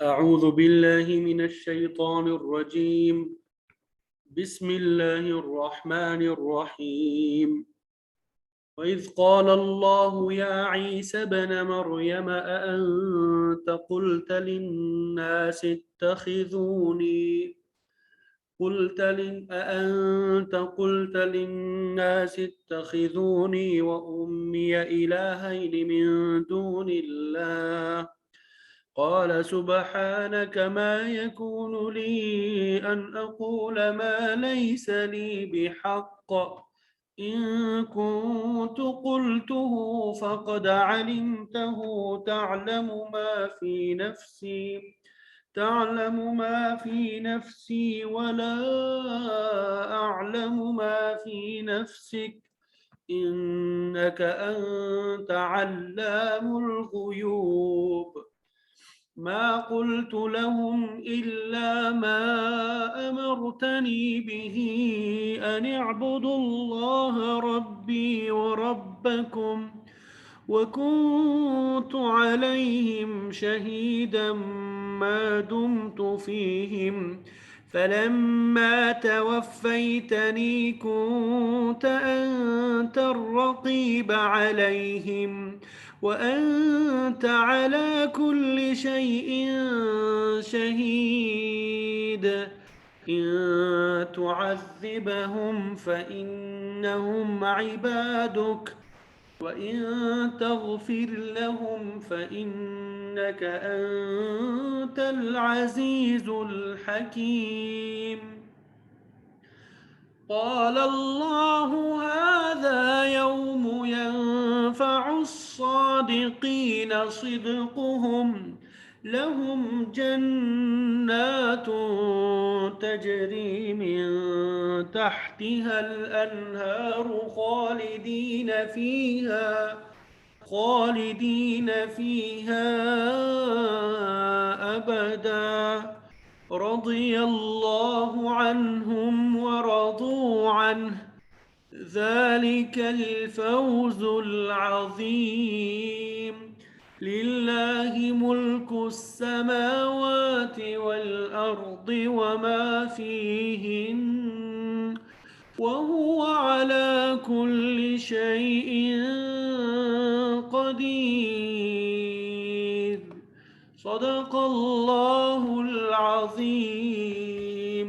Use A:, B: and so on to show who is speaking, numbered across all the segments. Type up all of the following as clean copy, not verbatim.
A: أعوذ بالله من الشيطان الرجيم. بسم الله الرحمن الرحيم. وإذ قال الله يا عيسى ابن مريم أأنت قلت للناس اتخذوني وأمي إلهين من دون الله؟ قال سبحانك ما يكون لي أن أقول ما ليس لي بحق، إن كنت قلته فقد علمته، تعلم ما في نفسي ولا أعلم ما في نفسك، إنك أنت علام الغيوب. ما قلت لهم إلا ما أمرتني به أن اعبدوا الله ربي وربكم، وكنت عليهم شهيدا ما دمت فيهم، فلما توفيتني كنت أنت الرقيب عليهم، وأنت على كل شيء شهيد. إن تعذبهم فإنهم عبادك، وإن تغفر لهم فإنك أنت العزيز الحكيم. قال الله هذا يوم ينفع الصادقين صدقهم، لهم جنات تجري من تحتها الأنهار خالدين فيها أبدا، رضي الله عنهم ورضوا عنه، ذلك الفوز العظيم. لله ملك السماوات والأرض وما فيهن، وهو على كل شيء قدير. صدق الله العظيم.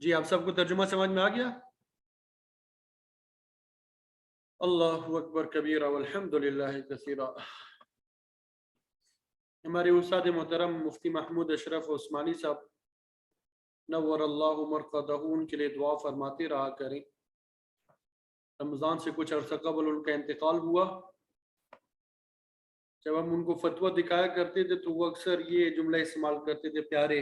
A: جی آپ سب کو ترجمہ سمجھ میں آ گیا؟ اللہ اکبر کبیرہ والحمد للہ کثیرہ۔ ہمارے استاد محترم مفتی محمود اشرف عثمانی صاحب نور اللہ مرقدہ، ان کے لیے دعا فرماتے رہا کریں۔ رمضان سے کچھ عرصہ قبل ان کا انتقال ہوا۔ جب ہم ان کو فتویٰ دکھایا کرتے تھے تو وہ اکثر یہ جملہ استعمال کرتے تھے، پیارے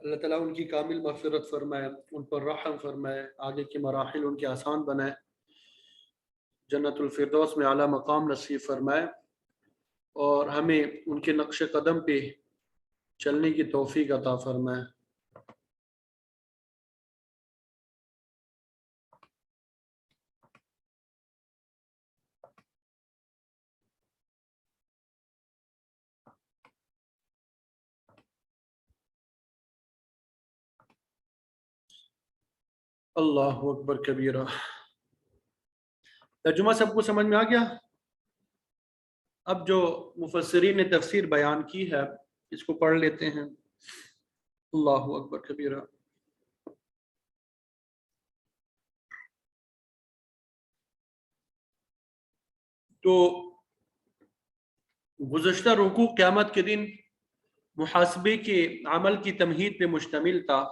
A: اللہ تعالیٰ ان کی کامل مغفرت فرمائے، ان پر رحم فرمائے، آگے کے مراحل ان کے آسان بنائے، جنت الفردوس میں اعلیٰ مقام نصیب فرمائے، اور ہمیں ان کے نقش قدم پہ چلنے کی توفیق عطا فرمائے۔ اللہ اکبر کبیرہ۔ ترجمہ سب کو سمجھ میں آ گیا؟ اب جو مفسرین نے تفسیر بیان کی ہے اس کو پڑھ لیتے ہیں۔ اللہ اکبر کبیرہ۔ تو گزشتہ رکوع قیامت کے دن محاسبے کے عمل کی تمہید پہ مشتمل تھا۔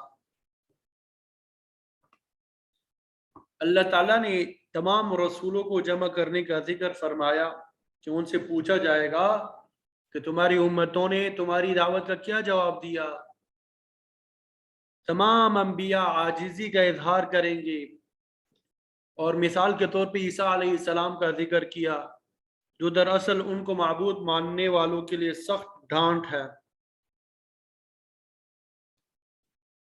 A: اللہ تعالیٰ نے تمام رسولوں کو جمع کرنے کا ذکر فرمایا کہ ان سے پوچھا جائے گا کہ تمہاری امتوں نے تمہاری دعوت کا کیا جواب دیا۔ تمام انبیاء عاجزی کا اظہار کریں گے، اور مثال کے طور پہ عیسیٰ علیہ السلام کا ذکر کیا جو دراصل ان کو معبود ماننے والوں کے لیے سخت ڈانٹ ہے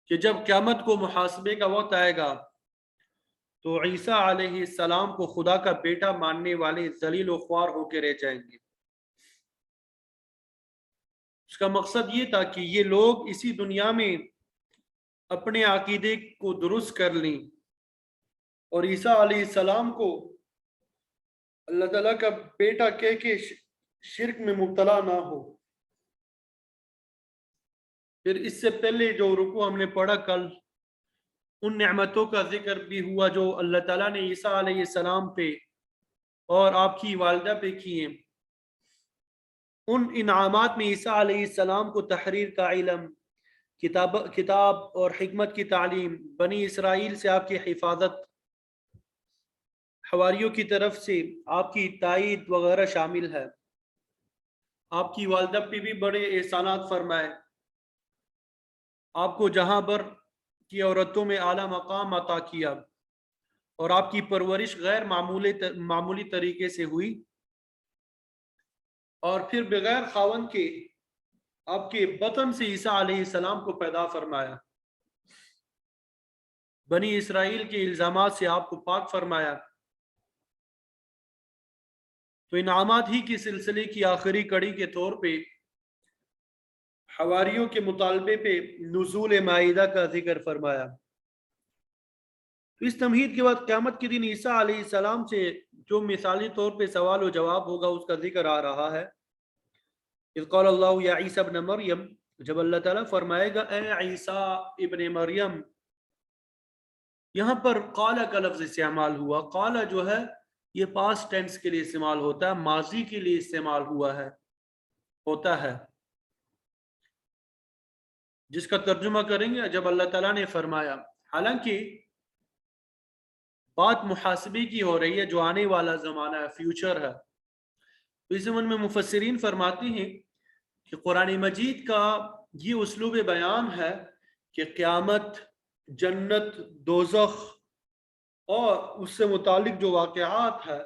A: کہ جب قیامت کو محاسبے کا وقت آئے گا تو عیسیٰ علیہ السلام کو خدا کا بیٹا ماننے والے ذلیل و خوار ہو کے رہ جائیں گے۔ اس کا مقصد یہ تھا کہ یہ لوگ اسی دنیا میں اپنے عقیدے کو درست کر لیں اور عیسیٰ علیہ السلام کو اللہ تعالیٰ کا بیٹا کہہ کے شرک میں مبتلا نہ ہو۔ پھر اس سے پہلے جو رکوع ہم نے پڑھا کل، ان نعمتوں کا ذکر بھی ہوا جو اللہ تعالیٰ نے عیسیٰ علیہ السلام پہ اور آپ کی والدہ پہ کیے۔ ان انعامات میں عیسیٰ علیہ السلام کو تحریر کا علم، کتاب اور حکمت کی تعلیم، بنی اسرائیل سے آپ کی حفاظت، حواریوں کی طرف سے آپ کی تائید وغیرہ شامل ہے۔ آپ کی والدہ پہ بھی بڑے احسانات فرمائے، آپ کو جہاں بھر کی عورتوں میں اعلیٰ مقام عطا کیا، اور آپ کی پرورش غیر معمولی طریقے سے ہوئی، اور پھر بغیر خاوند کے آپ کے بطن سے عیسیٰ علیہ السلام کو پیدا فرمایا، بنی اسرائیل کے الزامات سے آپ کو پاک فرمایا۔ تو انعامات ہی کی سلسلے کی آخری کڑی کے طور پہ حواریوں کے مطالبے پہ نزول مائدہ کا ذکر فرمایا۔ تو اس تمہید کے بعد قیامت کے دن عیسیٰ علیہ السلام سے جو مثالی طور پہ سوال و جواب ہوگا اس کا ذکر آ رہا ہے۔ اذ قال اللہ یا عیسیٰ ابن مریم، جب اللہ تعالیٰ فرمائے گا اے عیسیٰ ابن مریم، یہاں پر قال کا لفظ استعمال ہوا۔ قال جو ہے یہ پاسٹ ٹینس کے لیے استعمال ہوتا ہے، ماضی کے لیے استعمال ہوتا ہے، جس کا ترجمہ کریں گے جب اللہ تعالیٰ نے فرمایا۔ حالانکہ بات محاسبے کی ہو رہی ہے جو آنے والا زمانہ ہے، فیوچر ہے۔ تو اس زمانے میں مفسرین فرماتے ہیں کہ قرآن مجید کا یہ اسلوب بیان ہے کہ قیامت، جنت، دوزخ اور اس سے متعلق جو واقعات ہے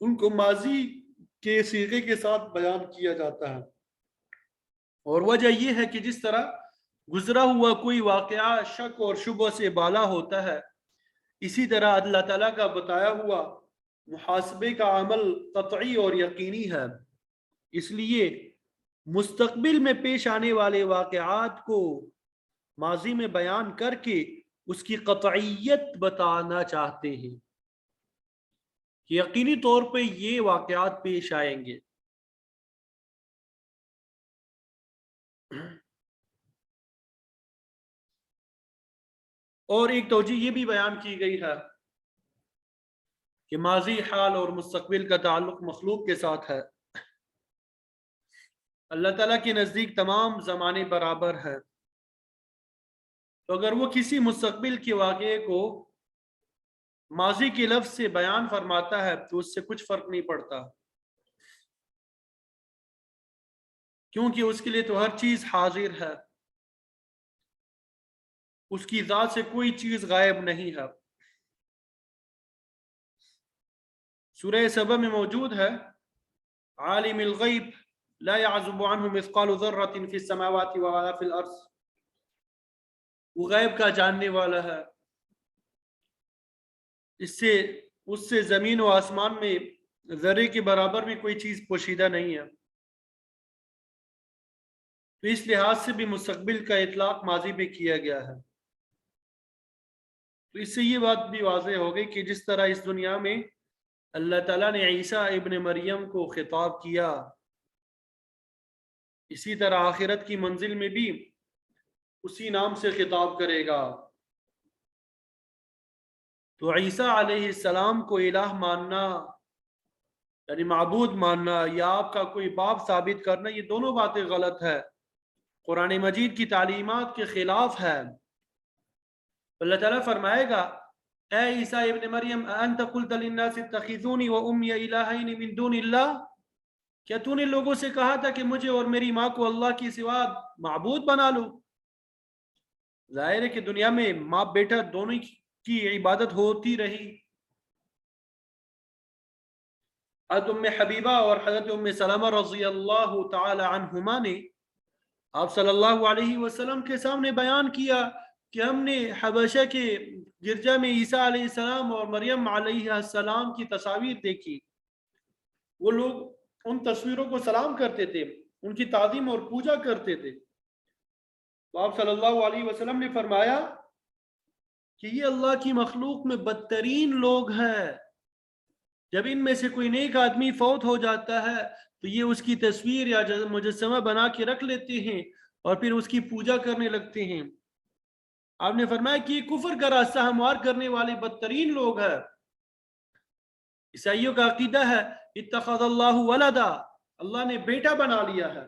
A: ان کو ماضی کے صیغے کے ساتھ بیان کیا جاتا ہے، اور وجہ یہ ہے کہ جس طرح گزرا ہوا کوئی واقعہ شک اور شبہ سے بالا ہوتا ہے، اسی طرح اللہ تعالیٰ کا بتایا ہوا محاسبے کا عمل قطعی اور یقینی ہے۔ اس لیے مستقبل میں پیش آنے والے واقعات کو ماضی میں بیان کر کے اس کی قطعیت بتانا چاہتے ہیں کہ یقینی طور پہ یہ واقعات پیش آئیں گے۔ اور ایک توجہ یہ بھی بیان کی گئی ہے کہ ماضی، حال اور مستقبل کا تعلق مخلوق کے ساتھ ہے۔ اللہ تعالیٰ کے نزدیک تمام زمانے برابر ہے، تو اگر وہ کسی مستقبل کے واقعے کو ماضی کے لفظ سے بیان فرماتا ہے تو اس سے کچھ فرق نہیں پڑتا، کیونکہ اس کے لیے تو ہر چیز حاضر ہے، اس کی ذات سے کوئی چیز غائب نہیں ہے۔ سورہ سبا میں موجود ہے عالم الغیب لا يعزب عنه مثقال ذرة في السماوات ولا في الارض، وہ غیب کا جاننے والا ہے، اس سے زمین و آسمان میں ذرے کے برابر بھی کوئی چیز پوشیدہ نہیں ہے۔ تو اس لحاظ سے بھی مستقبل کا اطلاق ماضی پہ کیا گیا ہے۔ تو اس سے یہ بات بھی واضح ہو گئی کہ جس طرح اس دنیا میں اللہ تعالیٰ نے عیسیٰ ابن مریم کو خطاب کیا، اسی طرح آخرت کی منزل میں بھی اسی نام سے خطاب کرے گا۔ تو عیسیٰ علیہ السلام کو الہ ماننا یعنی معبود ماننا یا آپ کا کوئی باپ ثابت کرنا، یہ دونوں باتیں غلط ہے، قرآن مجید کی تعلیمات کے خلاف ہے۔ اللہ تعالیٰ فرمائے گا اے عیسیٰ ابن مریم انت قلت للناس اتخذونی و امی الہین من دون اللہ، کیا تو نے لوگوں سے کہا تھا کہ مجھے اور میری ماں کو اللہ کی سوا معبود بنا لو؟ ظاہر ہے کہ دنیا میں ماں بیٹا دونوں کی عبادت ہوتی رہی۔ حضرت ام حبیبہ اور حضرت ام سلمہ رضی اللہ تعالی عنہما نے آپ صلی اللہ علیہ وسلم کے سامنے بیان کیا کہ ہم نے حبشہ کے گرجا میں عیسیٰ علیہ السلام اور مریم علیہ السلام کی تصاویر دیکھی، وہ لوگ ان تصویروں کو سلام کرتے تھے، ان کی تعظیم اور پوجا کرتے تھے۔ تو آپ صلی اللہ علیہ وسلم نے فرمایا کہ یہ اللہ کی مخلوق میں بدترین لوگ ہیں، جب ان میں سے کوئی نیک آدمی فوت ہو جاتا ہے تو یہ اس کی تصویر یا مجسمہ بنا کے رکھ لیتے ہیں اور پھر اس کی پوجا کرنے لگتے ہیں۔ آپ نے فرمایا کہ یہ کفر کا راستہ ہموار کرنے والے بدترین لوگ ہیں۔ عیسائیوں کا عقیدہ ہے اتخذ اللہ ولدا، اللہ نے بیٹا بنا لیا ہے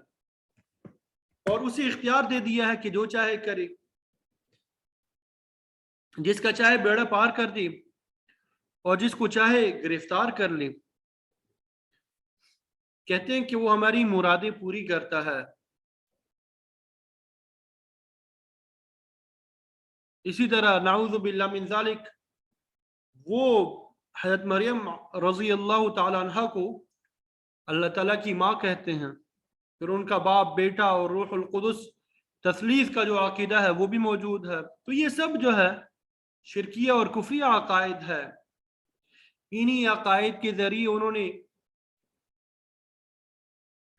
A: اور اسے اختیار دے دیا ہے کہ جو چاہے کرے، جس کا چاہے بیڑا پار کر دے اور جس کو چاہے گرفتار کر لے۔ کہتے ہیں کہ وہ ہماری مرادیں پوری کرتا ہے۔ اسی طرح نعوذ باللہ من ذالک، وہ حضرت مریم رضی اللہ تعالی عنہ کو اللہ تعالیٰ کی ماں کہتے ہیں، پھر ان کا باپ، بیٹا اور روح القدس تثلیث کا جو عقیدہ ہے وہ بھی موجود ہے۔ تو یہ سب جو ہے شرکیہ اور کفریہ عقائد ہے۔ انہی عقائد کے ذریعے انہوں نے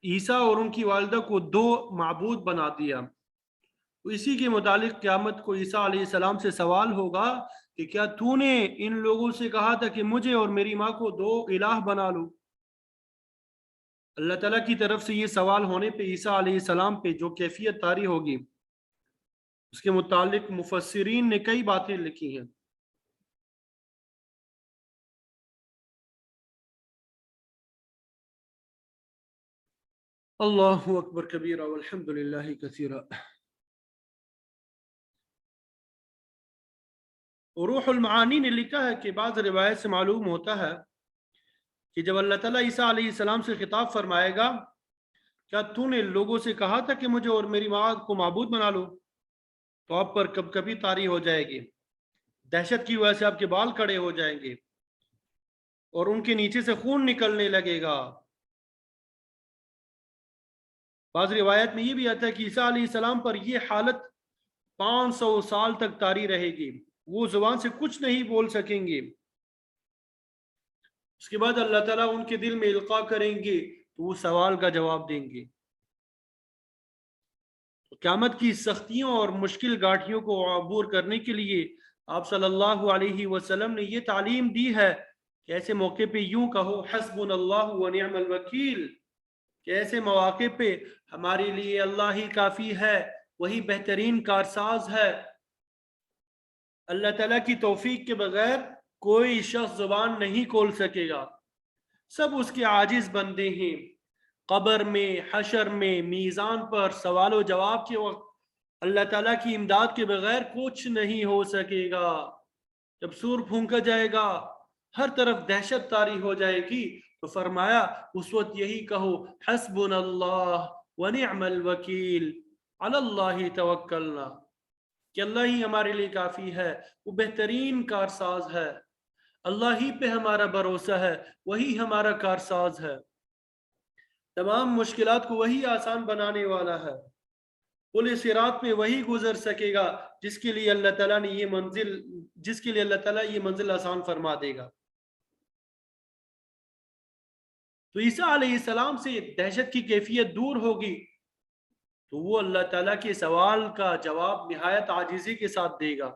A: عیسیٰ اور ان کی والدہ کو دو معبود بنا دیا۔ تو اسی کے متعلق قیامت کو عیسیٰ علیہ السلام سے سوال ہوگا کہ کیا تو نے ان لوگوں سے کہا تھا کہ مجھے اور میری ماں کو دو الہ بنا لو؟ اللہ تعالیٰ کی طرف سے یہ سوال ہونے پہ عیسیٰ علیہ السلام پہ جو کیفیت طاری ہوگی اس کے متعلق مفسرین نے کئی باتیں لکھی ہیں۔ اللہ اکبر کبیرہ والحمد للہ کثیرہ۔ روح المعانی نے لکھا ہے کہ بعض روایت سے معلوم ہوتا ہے کہ جب اللہ تعالیٰ عیسیٰ علیہ السلام سے خطاب فرمائے گا کیا تو نے لوگوں سے کہا تھا کہ مجھے اور میری ماں کو معبود بنا لو، تو آپ پر کب کبھی طاری ہو جائے گی، دہشت کی وجہ سے آپ کے بال کڑے ہو جائیں گے اور ان کے نیچے سے خون نکلنے لگے گا۔ بعض روایت میں یہ بھی آتا ہے کہ عیسیٰ علیہ السلام پر یہ حالت 500 سال تک طاری رہے گی، وہ زبان سے کچھ نہیں بول سکیں گے۔ اس کے بعد اللہ تعالیٰ ان کے دل میں القاء کریں گے تو وہ سوال کا جواب دیں گے۔ قیامت کی سختیوں اور مشکل گھاٹیوں کو عبور کرنے کے لیے آپ صلی اللہ علیہ وسلم نے یہ تعلیم دی ہے کہ ایسے موقع پہ یوں کہو حسبنا اللہ و نعم الوکیل، کہ ایسے مواقع پہ ہمارے لیے اللہ ہی کافی ہے، وہی بہترین کارساز ہے۔ اللہ تعالیٰ کی توفیق کے بغیر کوئی شخص زبان نہیں کھول سکے گا، سب اس کے عاجز بندے ہیں۔ قبر میں، حشر میں، میزان پر، سوال و جواب کے وقت اللہ تعالیٰ کی امداد کے بغیر کچھ نہیں ہو سکے گا۔ جب سور پھونکا جائے گا، ہر طرف دہشت طاری ہو جائے گی، تو فرمایا اس وقت یہی کہو، حسبنا اللہ ونعم الوکیل، علی اللہ توکلنا، کہ اللہ ہی ہمارے لیے کافی ہے، وہ بہترین کارساز ہے، اللہ ہی پہ ہمارا بھروسہ ہے، وہی ہمارا کارساز ہے، تمام مشکلات کو وہی آسان بنانے والا ہے، پل صراط پہ وہی گزر سکے گا جس کے لیے اللہ تعالیٰ نے اللہ تعالیٰ یہ منزل آسان فرما دے گا۔ تو عیسیٰ علیہ السلام سے دہشت کی کیفیت دور ہوگی، تو وہ اللہ تعالیٰ کے سوال کا جواب نہایت عاجزی کے ساتھ دے گا۔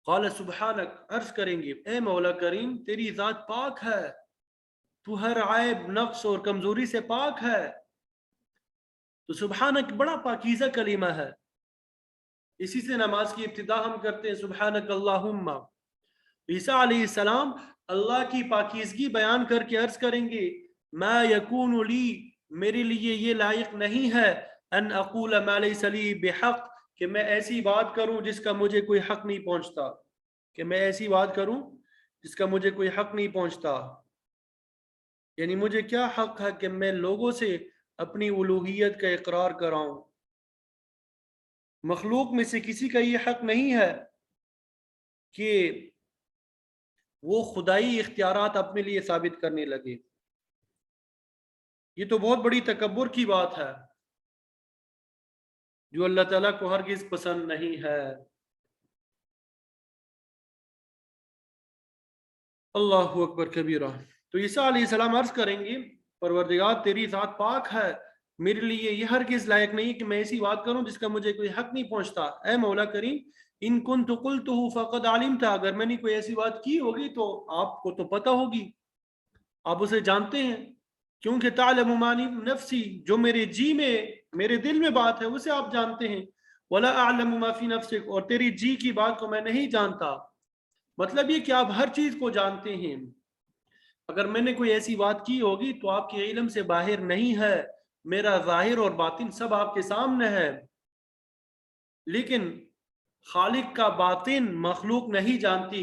A: قال سبحانک، عرض کریں گے اے مولا کریم تیری ذات پاک ہے، تو ہر عیب، نقص اور کمزوری سے پاک ہے۔ تو سبحانک بڑا پاکیزہ کلمہ ہے، اسی سے نماز کی ابتدا ہم کرتے ہیں، سبحانک اللہم۔ عیسیٰ علیہ السلام اللہ کی پاکیزگی بیان کر کے عرض کریں گے، ما یکون لی، میرے لیے یہ لائق نہیں ہے، ان اقول ما لیس لی بحق، کہ میں ایسی بات کروں جس کا مجھے کوئی حق نہیں پہنچتا، کہ میں ایسی بات کروں جس کا مجھے کوئی حق نہیں پہنچتا، یعنی مجھے کیا حق ہے کہ میں لوگوں سے اپنی الوہیت کا اقرار کراؤں۔ مخلوق میں سے کسی کا یہ حق نہیں ہے کہ وہ خدائی اختیارات اپنے لیے ثابت کرنے لگے، یہ تو بہت بڑی تکبر کی بات ہے جو اللہ تعالیٰ کو ہرگز پسند نہیں ہے۔ اللہ اکبر کبیرہ۔ تو عیسیٰ علیہ السلام عرض کریں گے، پروردگار تیری ذات پاک ہے، میرے لیے یہ ہرگز لائق نہیں کہ میں ایسی بات کروں جس کا مجھے کوئی حق نہیں پہنچتا۔ اے مولا کریم، ان کنت قلتہ فقد علمت، اگر میں نے کوئی ایسی بات کی ہوگی تو آپ کو تو پتہ ہوگی، آپ اسے جانتے ہیں، کیونکہ تعلم ما نفسی، جو میرے جی میں، میرے دل میں بات ہے اسے آپ جانتے ہیں، ولا اعلم ما فی نفسک، اور تیری جی کی بات کو میں نہیں جانتا۔ مطلب یہ کہ آپ ہر چیز کو جانتے ہیں، اگر میں نے کوئی ایسی بات کی ہوگی تو آپ کے علم سے باہر نہیں ہے، میرا ظاہر اور باطن سب آپ کے سامنے ہے، لیکن خالق کا باطن مخلوق نہیں جانتی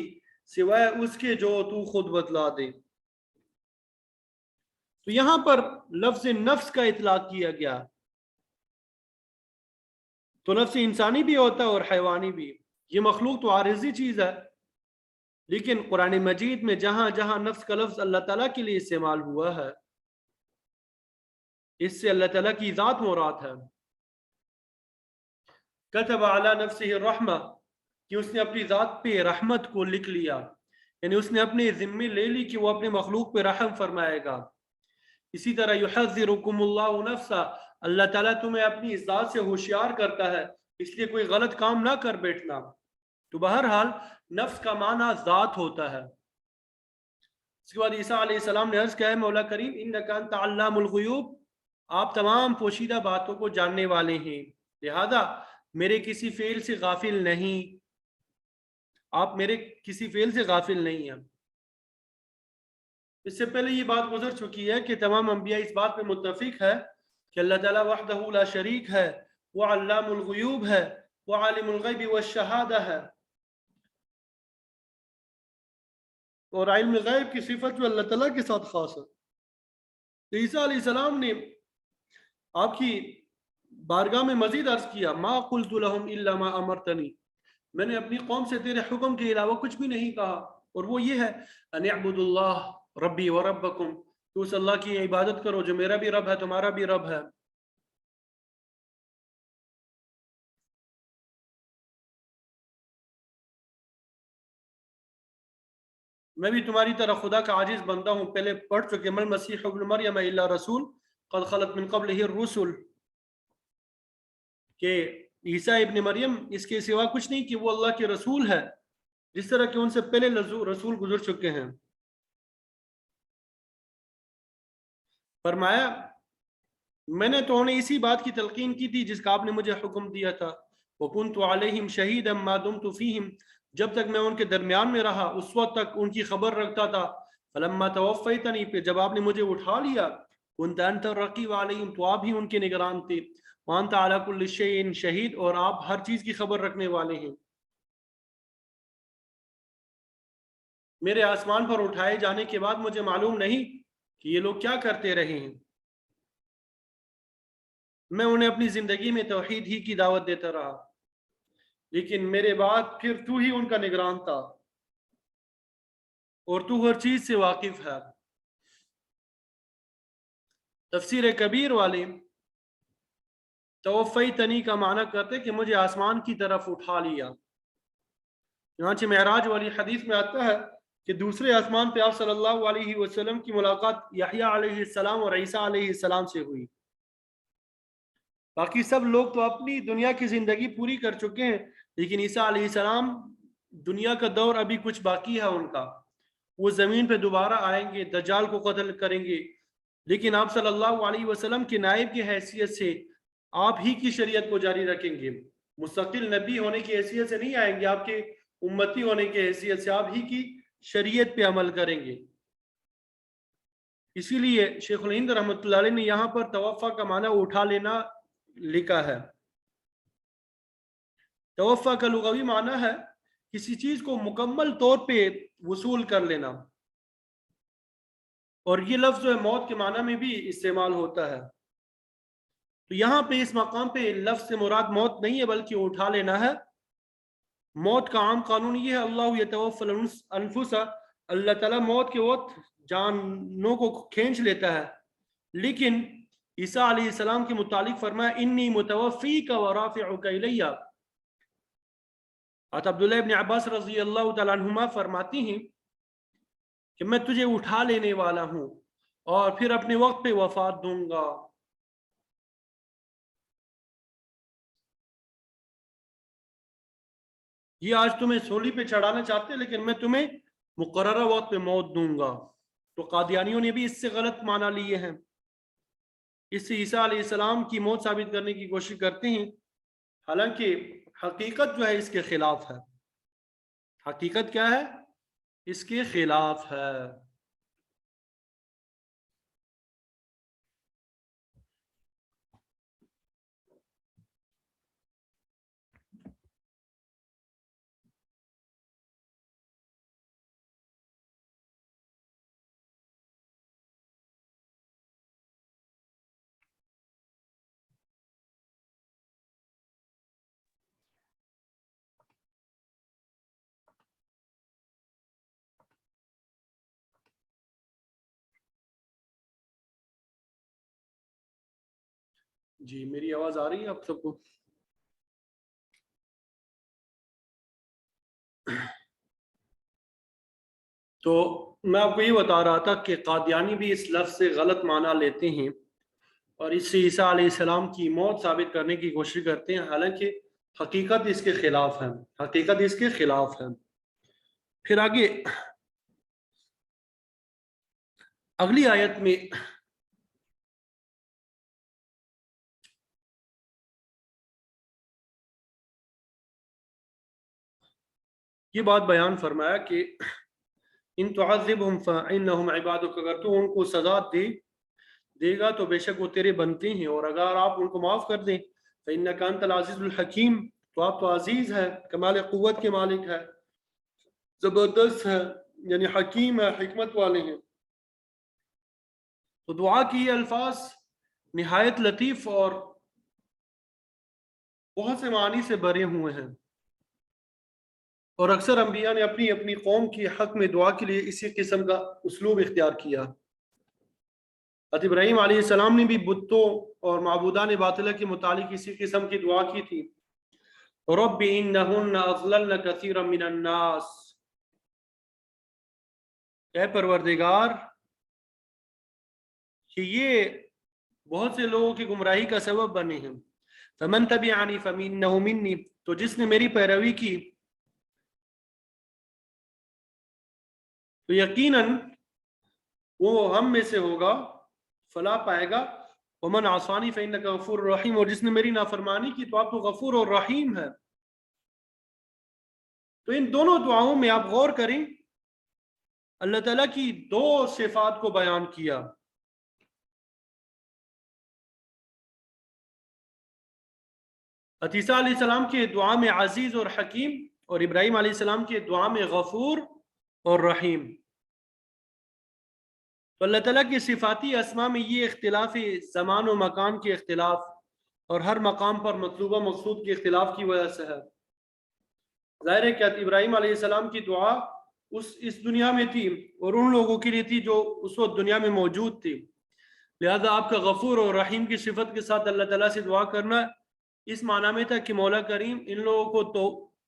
A: سوائے اس کے جو تو خود بتلا دے۔ تو یہاں پر لفظ نفس کا اطلاق کیا گیا، تو نفس انسانی بھی ہوتا ہے اور حیوانی بھی، یہ مخلوق تو عارضی چیز ہے، لیکن قرآن مجید میں جہاں جہاں نفس کا لفظ اللہ تعالیٰ کے لیے استعمال ہوا ہے، اس سے اللہ تعالیٰ کی ذات مراد ہے۔ کتب علی نفسہ الرحمہ، کہ اس نے اپنی ذات پہ رحمت کو لکھ لیا، یعنی اس نے اپنے ذمے لے لی کہ وہ اپنے مخلوق پہ رحم فرمائے گا۔ اسی طرح یحذرکم اللہ نفسہ، اللہ تعالیٰ تمہیں اپنی ذات سے ہوشیار کرتا ہے، اس لیے کوئی غلط کام نہ کر بیٹھنا۔ تو بہرحال نفس کا معنی ذات ہوتا ہے۔ اس کے بعد عیسیٰ علیہ السلام نے عرض کیا ہے مولا کریم انک انت علام الغیوب، آپ تمام پوشیدہ باتوں کو جاننے والے ہیں، لہذا میرے کسی فعل سے غافل نہیں، آپ میرے کسی فعل سے غافل نہیں ہیں۔ اس سے پہلے یہ بات گزر چکی ہے کہ تمام انبیاء اس بات پہ متفق ہے کہ اللہ تعالیٰ وحدہ لا شریک ہے، وہ علام الغیوب ہے، وہ عالم الغیب والشہادہ ہے، اور علم غیب کی صفت جو اللہ تعالیٰ کے ساتھ خاص ہے۔ تو عیسیٰ علیہ السلام نے آپ کی بارگاہ میں مزید عرض کیا، ما قلت لهم الا ما امرتنی، میں نے اپنی قوم سے تیرے حکم کے علاوہ کچھ بھی نہیں کہا، اور وہ یہ ہے ان اعبدوا اللہ ربی و ربکم، تو اس اللہ کی عبادت کرو جو میرا بھی رب ہے تمہارا بھی رب ہے۔ میں بھی تمہاری طرح خدا کا عاجز بندہ ہوں، پہلے پڑھ چکے، مل مسیح ابن مریم الا رسول قد خلت من قبلہ الرسل، کہ عیسیٰ ابن مریم اس کے سوا کچھ نہیں کہ وہ اللہ کے رسول ہے، جس طرح کہ ان سے پہلے رسول گزر چکے ہیں۔ فرمایا میں نے تو انہیں اسی بات کی تلقین کی تھی جس کا آپ نے مجھے حکم دیا تھا، وَكُنْتُ عَلَيْهِمْ شَهِيدًا مَا دُمْتُ فِيهِمْ، جب تک میں ان کے درمیان میں رہا اس وقت تک ان کی خبر رکھتا تھا. فلما توفیتنی، پھر جب آپ نے مجھے اٹھا لیا، كنت انت الرقیب علیہم، تو آپ ہی ان کے نگران تھے. وانت علی کل شیء شہید، اور آپ ہر چیز کی خبر رکھنے والے ہیں. میرے آسمان پر اٹھائے جانے کے بعد مجھے معلوم نہیں کہ یہ لوگ کیا کرتے رہے ہیں. میں انہیں اپنی زندگی میں توحید ہی کی دعوت دیتا رہا، لیکن میرے بعد پھر تو ہی ان کا نگران تھا اور تو ہر چیز سے واقف ہے. تفسیر کبیر والے توفیتنی کا معنی کرتے کہ مجھے آسمان کی طرف اٹھا لیا. چنانچہ معراج والی حدیث میں آتا ہے کہ دوسرے آسمان پہ آپ صلی اللہ علیہ وسلم کی ملاقات یحییٰ علیہ السلام اور عیسیٰ علیہ السلام سے ہوئی. باقی سب لوگ تو اپنی دنیا کی زندگی پوری کر چکے ہیں، لیکن عیسیٰ علیہ السلام دنیا کا دور ابھی کچھ باقی ہے ان کا. وہ زمین پہ دوبارہ آئیں گے، دجال کو قتل کریں گے، لیکن آپ صلی اللہ علیہ وسلم کے نائب کی حیثیت سے آپ ہی کی شریعت کو جاری رکھیں گے. مستقل نبی ہونے کی حیثیت سے نہیں آئیں گے، آپ کے امتی ہونے کی حیثیت سے آپ ہی کی شریعت پہ عمل کریں گے. اسی لیے شیخ الہند رحمۃ اللہ علیہ نے یہاں پر توفع کا معنی اٹھا لینا لکھا ہے. توفع کا لغوی معنی ہے کسی چیز کو مکمل طور پہ وصول کر لینا، اور یہ لفظ جو ہے موت کے معنی میں بھی استعمال ہوتا ہے. تو یہاں پہ اس مقام پہ لفظ سے مراد موت نہیں ہے بلکہ اٹھا لینا ہے. موت کا عام قانون یہ ہے اللہ یتوفی الانفس، اللہ تعالیٰ موت کے وقت جانوں کو کھینچ لیتا ہے، لیکن عیسیٰ علیہ السلام کے متعلق فرمایا انی متوفیک ورافعک الیہ. عبداللہ ابن عباس رضی اللہ تعالیٰ عنہما فرماتی ہیں کہ میں تجھے اٹھا لینے والا ہوں اور پھر اپنے وقت پہ وفات دوں گا. یہ آج تمہیں سولی پہ چڑھانا چاہتے ہیں لیکن میں تمہیں مقررہ وقت پہ موت دوں گا. تو قادیانیوں نے بھی اس سے غلط معنی لیے ہیں، اس سے عیسیٰ علیہ السلام کی موت ثابت کرنے کی کوشش کرتے ہیں، حالانکہ حقیقت جو ہے اس کے خلاف ہے. حقیقت کیا ہے؟ اس کے خلاف ہے. جی میری آواز آ رہی ہے آپ سب کو؟ تو میں آپ کو یہ بتا رہا تھا کہ قادیانی بھی اس لفظ سے غلط معنی لیتے ہیں اور اس سے عیسیٰ علیہ السلام کی موت ثابت کرنے کی کوشش کرتے ہیں، حالانکہ حقیقت اس کے خلاف ہے. حقیقت اس کے خلاف ہے. پھر آگے اگلی آیت میں یہ بات بیان فرمایا کہ ان تعذبہم فإنہم عبادک، اگر تو ان کو سزا دے گا تو بے شک وہ تیرے بنتے ہیں، اور اگر آپ ان کو معاف کر دیں فإنک انت العزیز الحکیم، تو آپ تو عزیز ہے، کمال قوت کے مالک ہے، زبردست ہے، یعنی حکیم ہے، حکمت والے ہیں. تو دعا کی یہ الفاظ نہایت لطیف اور بہت سے معنی سے بھرے ہوئے ہیں، اور اکثر انبیاء نے اپنی اپنی قوم کی حق میں دعا کے لیے اسی قسم کا اسلوب اختیار کیا. حضرت ابراہیم علیہ السلام نے بھی بتوں اور معبودان باطلہ کے متعلق اسی قسم کی دعا کی تھی. رب انہن اضللن کثیرا من الناس، اے پروردگار کہ یہ بہت سے لوگوں کی گمراہی کا سبب بنے ہیں. فمن تبعنی فانہ منی، تو جس نے میری پیروی کی تو یقیناً وہ ہم میں سے ہوگا، فلاح پائے گا. ومن عصانی فانک غفور رحیم، اور جس نے میری نافرمانی کی تو آپ تو غفور اور رحیم ہے. تو ان دونوں دعاؤں میں آپ غور کریں، اللہ تعالیٰ کی دو صفات کو بیان کیا. عیسیٰ علیہ السلام کے دعا میں عزیز اور حکیم، اور ابراہیم علیہ السلام کے دعا میں غفور اور رحیم. تو اللہ تعالیٰ کی صفاتی اسماء میں یہ اختلاف زمان و مکان کے اختلاف اور ہر مقام پر مطلوبہ مقصود کے اختلاف کی وجہ سے ہے. ظاہر ہے کہ ابراہیم علیہ السلام کی دعا اس دنیا میں تھی اور ان لوگوں کے لیے تھی جو اس وقت دنیا میں موجود تھی. لہذا آپ کا غفور اور رحیم کی صفت کے ساتھ اللہ تعالیٰ سے دعا کرنا اس معنی میں تھا کہ مولا کریم ان لوگوں کو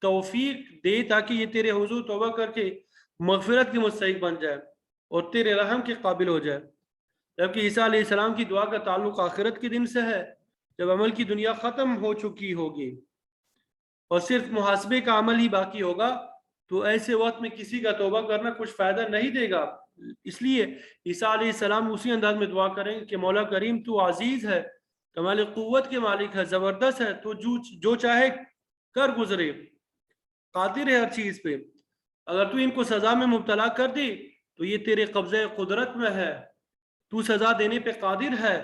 A: توفیق دے تاکہ یہ تیرے حضور توبہ کر کے مغفرت کے مستحق بن جائے اور تیرے رحم کے قابل ہو جائے. جبکہ عیسیٰ علیہ السلام کی دعا کا تعلق آخرت کے دن سے ہے، جب عمل کی دنیا ختم ہو چکی ہوگی اور صرف محاسبے کا عمل ہی باقی ہوگا. تو ایسے وقت میں کسی کا توبہ کرنا کچھ فائدہ نہیں دے گا. اس لیے عیسیٰ علیہ السلام اسی انداز میں دعا کریں کہ مولا کریم تو عزیز ہے، کمال قوت کے مالک ہے، زبردست ہے، تو جو چاہے کر گزرے، قادر ہے ہر چیز پہ. اگر تو ان کو سزا میں مبتلا کر دے تو یہ تیرے قبضہ قدرت میں ہے، تو سزا دینے پہ قادر ہے،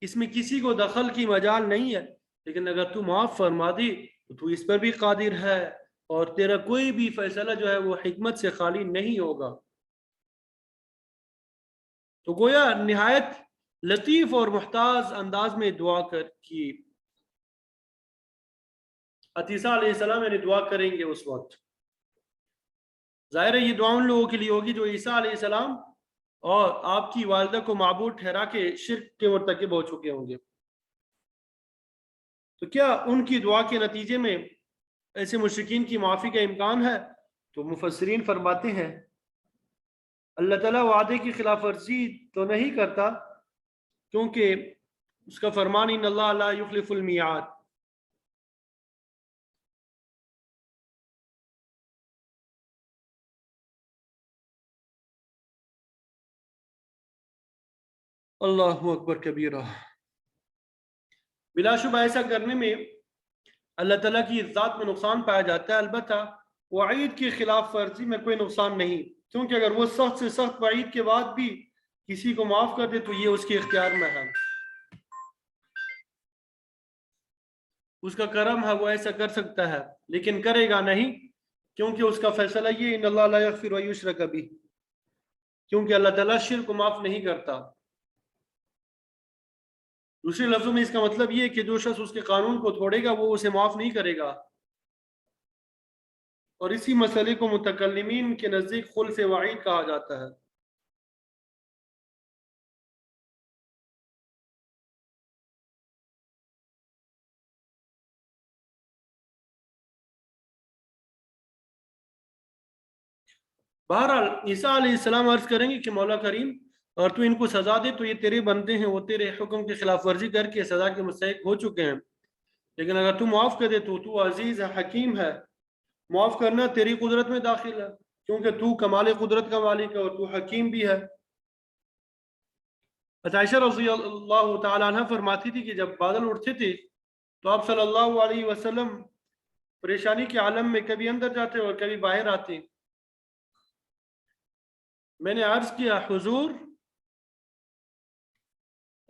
A: اس میں کسی کو دخل کی مجال نہیں ہے. لیکن اگر تو معاف فرما دی تو اس پر بھی قادر ہے، اور تیرا کوئی بھی فیصلہ جو ہے وہ حکمت سے خالی نہیں ہوگا. تو گویا نہایت لطیف اور محتاط انداز میں دعا کی. عیسیٰ علیہ السلام یعنی دعا کریں گے اس وقت. ظاہر ہے یہ دعا ان لوگوں کے لیے ہوگی جو عیسیٰ علیہ السلام اور آپ کی والدہ کو معبود ٹھہرا کے شرک کے مرتکب ہو چکے ہوں گے. تو کیا ان کی دعا کے نتیجے میں ایسے مشرکین کی معافی کا امکان ہے؟ تو مفسرین فرماتے ہیں اللہ تعالیٰ وعدے کی خلاف ورزی تو نہیں کرتا، کیونکہ اس کا فرمان ان اللہ لا یخلف المیعاد. اللہ اکبر کبیرہ. بلا شبہ ایسا کرنے میں اللہ تعالیٰ کی ذات میں نقصان پایا جاتا ہے، البتہ وعید کی خلاف ورزی میں کوئی نقصان نہیں، کیونکہ اگر وہ سخت سے سخت وعید کے بعد بھی کسی کو معاف کر دے تو یہ اس کے اختیار میں ہے، اس کا کرم ہے، وہ ایسا کر سکتا ہے، لیکن کرے گا نہیں، کیونکہ اس کا فیصلہ یہ ان اللہ لا یغفر ان یشرک بہ، کیونکہ اللہ تعالیٰ شرک کو معاف نہیں کرتا. دوسرے لفظوں میں اس کا مطلب یہ ہے کہ جو شخص اس کے قانون کو توڑے گا وہ اسے معاف نہیں کرے گا. اور اسی مسئلے کو متکلمین کے نزدیک خلف وعید کہا جاتا ہے. بہرحال عیسیٰ علیہ السلام عرض کریں گے کہ مولا کریم اور تو ان کو سزا دے تو یہ تیرے بندے ہیں، وہ تیرے حکم کی خلاف ورزی کر کے سزا کے مستحق ہو چکے ہیں، لیکن اگر تو معاف کر دے تو عزیز ہے، حکیم ہے، معاف کرنا تیری قدرت میں داخل ہے، کیونکہ تو کمال قدرت کا مالک ہے اور تو حکیم بھی ہے. عائشہ رضی اللہ تعالیٰ عنہ فرماتی تھی کہ جب بادل اٹھتے تھے تو آپ صلی اللہ علیہ وسلم پریشانی کے عالم میں کبھی اندر جاتے اور کبھی باہر آتے. میں نے عرض کیا حضور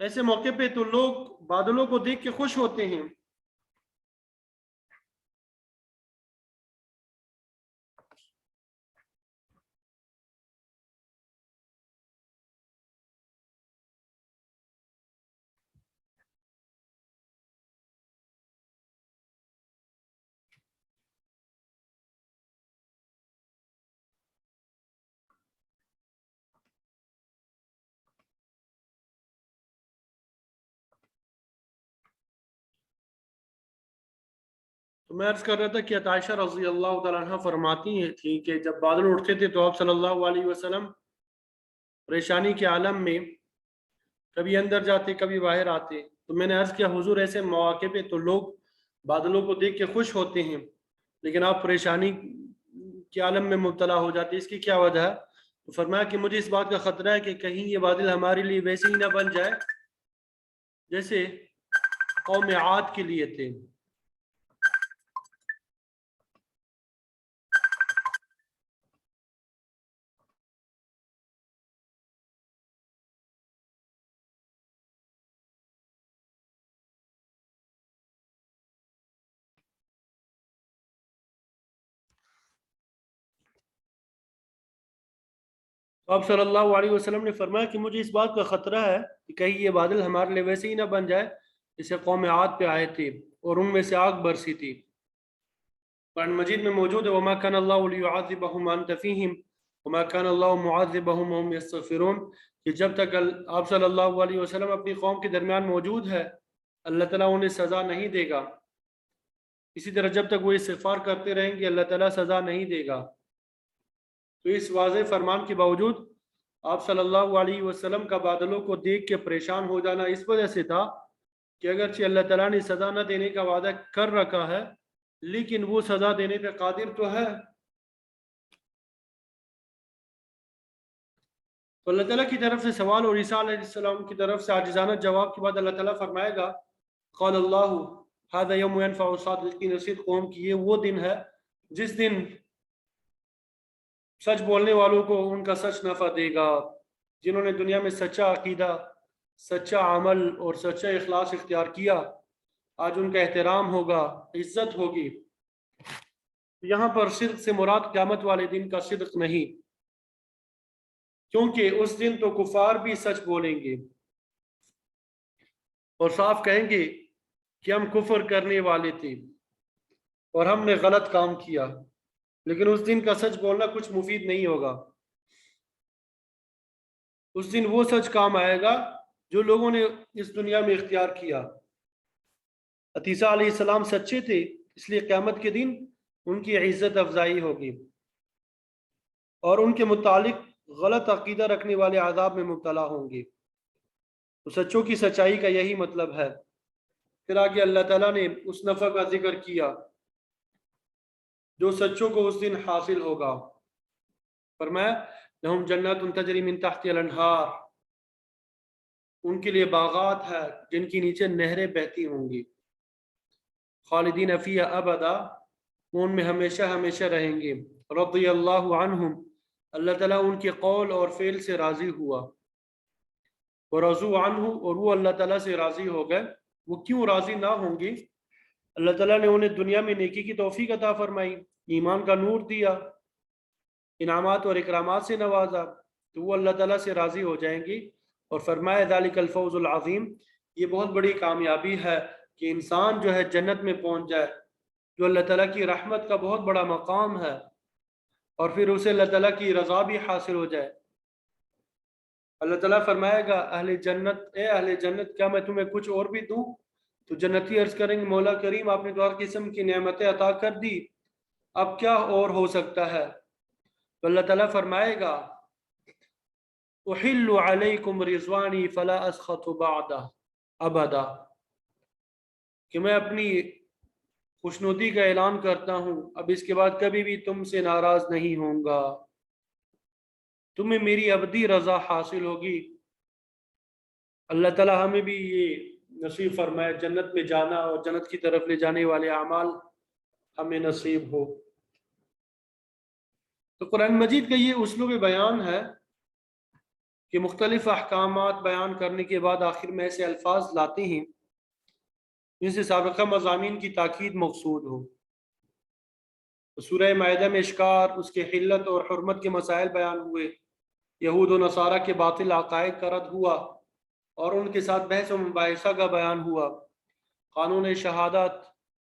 A: ایسے موقع پہ تو لوگ بادلوں کو دیکھ کے خوش ہوتے ہیں، تو میں عرض کر رہا تھا کہ عائشہ رضی اللہ تعالیٰ عنہ فرماتی تھی کہ جب بادل اٹھتے تھے تو آپ صلی اللہ علیہ وسلم پریشانی کے عالم میں کبھی اندر جاتے کبھی باہر آتے. تو میں نے عرض کیا حضور ایسے مواقع پہ تو لوگ بادلوں کو دیکھ کے خوش ہوتے ہیں، لیکن آپ پریشانی کے عالم میں مبتلا ہو جاتے، اس کی کیا وجہ ہے؟ تو فرمایا کہ مجھے اس بات کا خطرہ ہے کہ کہیں یہ بادل ہمارے لیے ویسے ہی نہ بن جائے جیسے قوم عاد کے لیے تھے. تو آپ صلی اللہ علیہ وسلم نے فرمایا کہ مجھے اس بات کا خطرہ ہے کہ کہیں یہ بادل ہمارے لیے ویسے ہی نہ بن جائے جیسے قوم عاد پہ آئے تھے اور ان میں سے آگ برسی تھی۔ قرآن مجید میں موجود ہے وما كان الله ليعذبهم وانت فيهم وما كان الله معذبهم وهم يستغفرون، کہ جب تک آپ صلی اللہ علیہ وسلم اپنی قوم کے درمیان موجود ہے اللہ تعالیٰ انہیں سزا نہیں دے گا، اسی طرح جب تک وہ استغفار کرتے رہیں گے اللہ تعالیٰ سزا نہیں دے گا۔ تو اس واضح فرمان کے باوجود آپ صلی اللہ علیہ وسلم کا بادلوں کو دیکھ کے پریشان ہو جانا اس وجہ سے تھا کہ اگرچہ اللہ تعالیٰ نے سزا نہ دینے کا وعدہ کر رکھا ہے لیکن وہ سزا دینے پہ قادر تو ہے۔ تو اللہ تعالیٰ کی طرف سے سوال اور عیسیٰ علیہ السلام کی طرف سے عاجزانہ جواب کے بعد اللہ تعالیٰ فرمائے گا قال اللہ هذا یوم ينفع الصادقین صدقهم، کہ یہ وہ دن ہے جس دن سچ بولنے والوں کو ان کا سچ نفع دے گا، جنہوں نے دنیا میں سچا عقیدہ، سچا عمل اور سچا اخلاص اختیار کیا، آج ان کا احترام ہوگا، عزت ہوگی۔ یہاں پر صدق سے مراد قیامت والے دن کا صدق نہیں، کیونکہ اس دن تو کفار بھی سچ بولیں گے اور صاف کہیں گے کہ ہم کفر کرنے والے تھے اور ہم نے غلط کام کیا، لیکن اس دن کا سچ بولنا کچھ مفید نہیں ہوگا۔ اس دن وہ سچ کام آئے گا جو لوگوں نے اس دنیا میں اختیار کیا۔ عیسیٰ علیہ السلام سچے تھے اس لیے قیامت کے دن ان کی عزت افزائی ہوگی اور ان کے متعلق غلط عقیدہ رکھنے والے عذاب میں مبتلا ہوں گے۔ تو سچوں کی سچائی کا یہی مطلب ہے۔ پھر آگے اللہ تعالیٰ نے اس نفع کا ذکر کیا جو سچوں کو اس دن حاصل ہوگا، فرمایا لہم جنات تجری من تحت الانہار، ان کے لیے باغات ہے جن کی نیچے نہریں بہتی ہوں گی، خالدین فیہا ابدا، وہ ان میں ہمیشہ ہمیشہ رہیں گے، رضی اللہ عنہم، اللہ تعالیٰ ان کے قول اور فعل سے راضی ہوا، ورضوا عنہ، اور وہ اللہ تعالیٰ سے راضی ہو گئے۔ وہ کیوں راضی نہ ہوں گے؟ اللہ تعالیٰ نے انہیں دنیا میں نیکی کی توفیق عطا فرمائی، ایمان کا نور دیا، انعامات اور اکرامات سے نوازا، تو وہ اللہ تعالیٰ سے راضی ہو جائیں گی۔ اور فرمایا ذالک الفوز العظیم، یہ بہت بڑی کامیابی ہے کہ انسان جو ہے جنت میں پہنچ جائے، جو اللہ تعالیٰ کی رحمت کا بہت بڑا مقام ہے، اور پھر اسے اللہ تعالیٰ کی رضا بھی حاصل ہو جائے۔ اللہ تعالیٰ فرمائے گا اہل جنت، اے اہل جنت کیا میں تمہیں کچھ اور بھی دوں؟ تو جنتی عرض کریں گے مولا کریم آپ نے تو ہر قسم کی نعمتیں عطا کر دی، اب کیا اور ہو سکتا ہے؟ تو اللہ تعالیٰ فرمائے گا احل علیکم رضوانی فلا اسخط بعدہ ابدا، کہ میں اپنی خوشنودی کا اعلان کرتا ہوں، اب اس کے بعد کبھی بھی تم سے ناراض نہیں ہوں گا، تمہیں میری ابدی رضا حاصل ہوگی۔ اللہ تعالیٰ ہمیں بھی یہ نصیب فرمائے جنت میں جانا اور جنت کی طرف لے جانے والے اعمال ہمیں نصیب ہو۔ تو قرآن مجید کا یہ اسلوب بیان ہے کہ مختلف احکامات بیان کرنے کے بعد آخر میں ایسے الفاظ لاتے ہیں جن سے سابقہ مضامین کی تاکید مقصود ہو۔ سورہ مائدہ میں اشکار، اس کے حلت اور حرمت کے مسائل بیان ہوئے، یہود و نصارہ کے باطل عقائد کا رد ہوا اور ان کے ساتھ بحث و مباحثہ کا بیان ہوا، قانون شہادت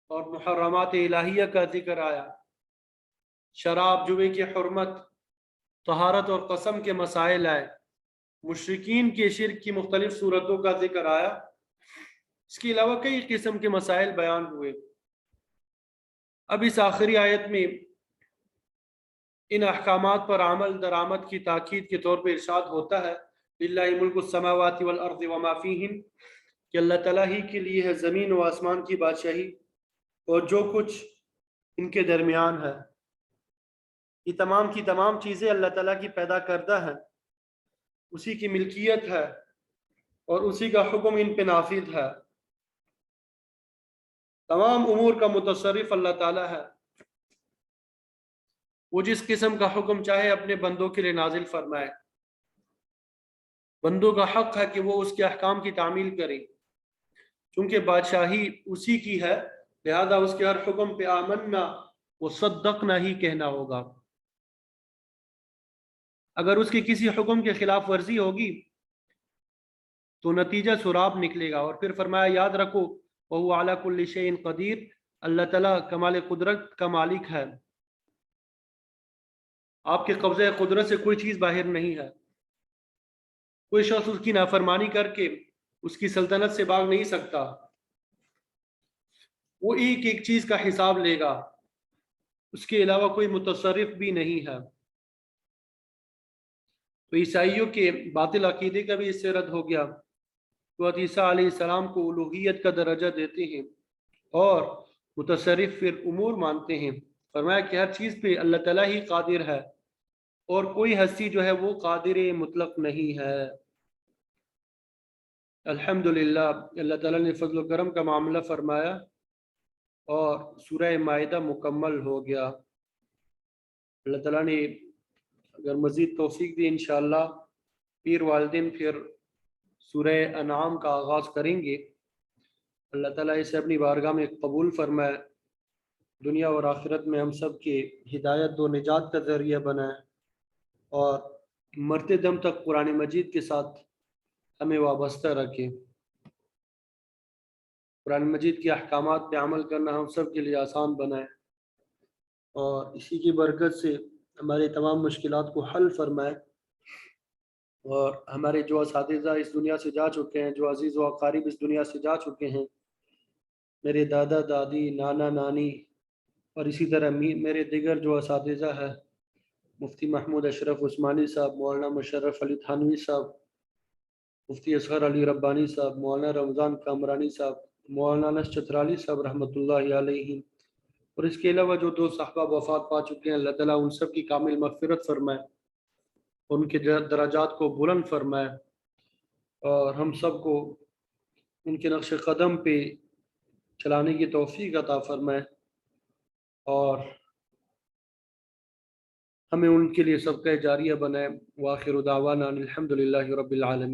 A: اور محرمات الہیہ کا ذکر آیا، شراب جوے کی حرمت، طہارت اور قسم کے مسائل آئے، مشرکین کے شرک کی مختلف صورتوں کا ذکر آیا، اس کے علاوہ کئی قسم کے مسائل بیان ہوئے۔ اب اس آخری آیت میں ان احکامات پر عمل درآمد کی تاکید کے طور پہ ارشاد ہوتا ہے للہ ملک السماوات والارض وما فیہن، کہ اللہ تعالیٰ ہی کے لیے ہے زمین و آسمان کی بادشاہی اور جو کچھ ان کے درمیان ہے۔ یہ تمام کی تمام چیزیں اللہ تعالیٰ کی پیدا کردہ ہیں، اسی کی ملکیت ہے اور اسی کا حکم ان پہ نافذ ہے، تمام امور کا متصرف اللہ تعالیٰ ہے، وہ جس قسم کا حکم چاہے اپنے بندوں کے لیے نازل فرمائے، بندوں کا حق ہے کہ وہ اس کے احکام کی تعمیل کریں، چونکہ بادشاہی اسی کی ہے لہذا اس کے ہر حکم پہ آمنا و صدقنا ہی کہنا ہوگا۔ اگر اس کے کسی حکم کے خلاف ورزی ہوگی تو نتیجہ سراب نکلے گا۔ اور پھر فرمایا یاد رکھو وَهُوَ عَلَى كُلِّ شَيْءٍ قدیر، اللہ تعالیٰ کمال قدرت کا مالک ہے، آپ کے قبضہ قدرت سے کوئی چیز باہر نہیں ہے، کوئی شخص اس کی نافرمانی کر کے اس کی سلطنت سے بھاگ نہیں سکتا، وہ ایک ایک چیز کا حساب لے گا، اس کے علاوہ کوئی متصرف بھی نہیں ہے۔ تو عیسائیوں کے باطل عقیدے کا بھی اس سے رد ہو گیا، تو عیسیٰ علیہ السلام کو الوہیت کا درجہ دیتے ہیں اور متصرف فی الامور مانتے ہیں۔ فرمایا کہ ہر چیز پہ اللہ تعالیٰ ہی قادر ہے اور کوئی ہستی جو ہے وہ قادر مطلق نہیں ہے۔ الحمدللہ اللہ تعالیٰ نے فضل و کرم کا معاملہ فرمایا اور سورہ مائدہ مکمل ہو گیا۔ اللہ تعالیٰ نے اگر مزید توفیق دی انشاءاللہ پیر والدین پھر سورہ انعام کا آغاز کریں گے۔ اللہ تعالیٰ اسے اپنی بارگاہ میں قبول فرمائے، دنیا اور آخرت میں ہم سب کے ہدایت و نجات کا ذریعہ بنائے اور مرتے دم تک قرآن مجید کے ساتھ ہمیں وابستہ رکھے۔ قرآن مجید کے احکامات پہ عمل کرنا ہم سب کے لیے آسان بنائے اور اسی کی برکت سے ہماری تمام مشکلات کو حل فرمائے، اور ہمارے جو اساتذہ اس دنیا سے جا چکے ہیں، جو عزیز و اقارب اس دنیا سے جا چکے ہیں، میرے دادا دادی نانا نانی اور اسی طرح میرے دیگر جو اساتذہ ہیں، مفتی محمود اشرف عثمانی صاحب، مولانا مشرف علی تھانوی صاحب، مفتی اصغر علی ربانی صاحب، مولانا رمضان کامرانی صاحب، مولانا انس چترالی صاحب رحمۃ اللہ علیہ، اور اس کے علاوہ جو دو صحابہ وفات پا چکے ہیں، اللہ تعالیٰ ان سب کی کامل مغفرت فرمائے، ان کے درجات کو بلند فرمائے اور ہم سب کو ان کے نقش قدم پہ چلانے کی توفیق عطا فرمائے اور ہمیں ان کے لیے صدقہ جاریہ بنائے۔ وآخر دعوانا الحمد للہ رب العالمین۔